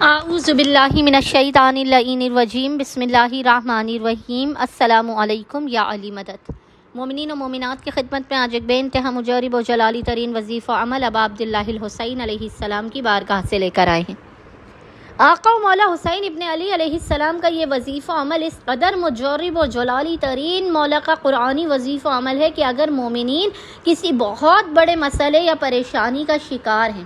اعوذ باللہ من الشیطان اللعین الرجیم بسم اللہ الرحمن الرحیم السلام علیکم یا علی مدد۔ مومنین و مومنات کی خدمت میں آج ایک بے انتہا مجرب و جلالی ترین وظیفہ عمل ابا عبداللہ الحسین علیہ السلام کی بارگاہ سے لے کر آئے ہیں۔ آقا و مولا حسین ابن علی علیہ السلام کا یہ وظیفہ عمل اس قدر مجرب و جلالی ترین مولا کا قرآنی وظیفہ عمل ہے کہ اگر مومنین کسی بہت بڑے مسئلے یا پریشانی کا شکار ہیں،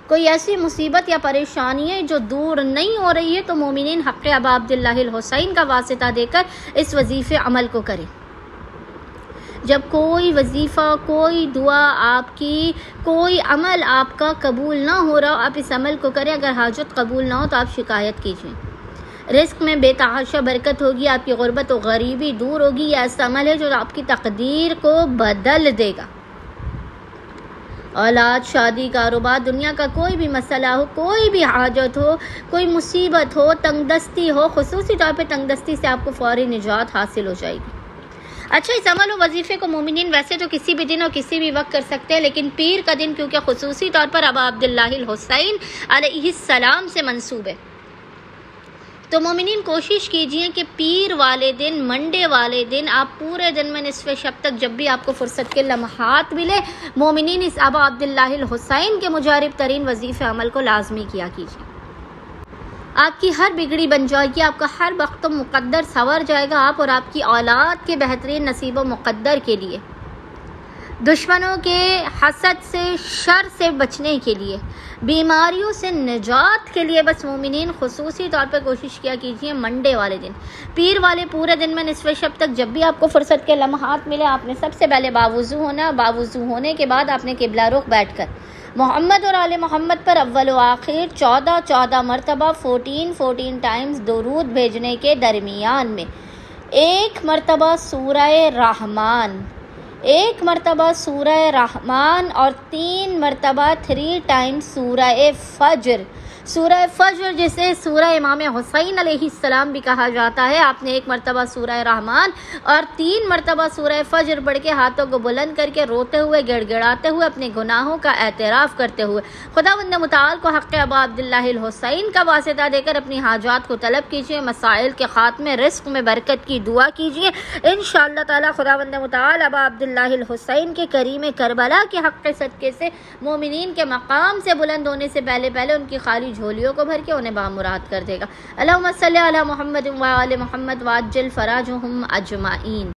کوئی ایسی مصیبت یا پریشانی ہے جو دور نہیں ہو رہی ہے، تو مومنین حق ابا عبداللہ الحسین کا واسطہ دے کر اس وظیفے عمل کو کریں۔ جب کوئی وظیفہ، کوئی دعا آپ کی، کوئی عمل آپ کا قبول نہ ہو رہا، آپ اس عمل کو کریں۔ اگر حاجت قبول نہ ہو تو آپ شکایت کیجیے۔ رزق میں بے تحاشا برکت ہوگی، آپ کی غربت و غریبی دور ہوگی۔ یہ ایسا عمل ہے جو آپ کی تقدیر کو بدل دے گا۔ اولاد، شادی، کاروبار، دنیا کا کوئی بھی مسئلہ ہو، کوئی بھی حاجت ہو، کوئی مصیبت ہو، تنگ دستی ہو، خصوصی طور پہ تنگ دستی سے آپ کو فوری نجات حاصل ہو جائے گی۔ اچھا، اس عمل و وظیفے کو مومنین ویسے تو کسی بھی دن اور کسی بھی وقت کر سکتے ہیں، لیکن پیر کا دن کیونکہ خصوصی طور پر ابا عبداللہ الحسین علیہ السلام سے منسوب ہے، تو مومنین کوشش کیجئے کہ پیر والے دن، منڈے والے دن، آپ پورے دن میں نصف شب تک جب بھی آپ کو فرصت کے لمحات ملے، مومنین اس ابا عبداللہ الحسین کے مجرب ترین وظیفہ عمل کو لازمی کیا کیجئے۔ آپ کی ہر بگڑی بن جائے گی، آپ کا ہر وقت و مقدر سنور جائے گا، آپ اور آپ کی اولاد کے بہترین نصیب و مقدر کے لیے، دشمنوں کے حسد سے، شر سے بچنے کے لیے، بیماریوں سے نجات کے لیے، بس مومنین خصوصی طور پہ کوشش کیا کیجیے منڈے والے دن، پیر والے پورے دن میں نصف شب تک جب بھی آپ کو فرصت کے لمحات ملے، آپ نے سب سے پہلے باوضو ہونا، باوضو ہونے کے بعد آپ نے قبلہ رخ بیٹھ کر محمد اور آل محمد پر اول و آخر 14 مرتبہ 14 ٹائمز درود بھیجنے کے درمیان میں ایک مرتبہ سورہ رحمان، ایک مرتبہ سورہ رحمان اور 3 مرتبہ 3 ٹائمز سورہ فجر، سورہ فجر جسے سورہ امام حسین علیہ السلام بھی کہا جاتا ہے، آپ نے ایک مرتبہ سورہ رحمان اور 3 مرتبہ سورہ فجر پڑھ کے ہاتھوں کو بلند کر کے روتے ہوئے، گڑ گڑاتے ہوئے، اپنے گناہوں کا اعتراف کرتے ہوئے خداوند متعال کو حق ابا عبداللہ الحسین کا واسطہ دے کر اپنی حاجات کو طلب کیجیے، مسائل کے خاتمے، رزق میں برکت کی دعا کیجیے۔ انشاءاللہ تعالی خداوند متعال ابا عبداللہ الحسین کے کریم کربلا کے حق کے صدقے سے مومنین کے مقام سے بلند ہونے سے پہلے ان کی خالی جھولیوں کو بھر کے انہیں بامراد کر دے گا۔ اللہم صلی علی محمد و آل محمد وعجل فراجہم اجمعین۔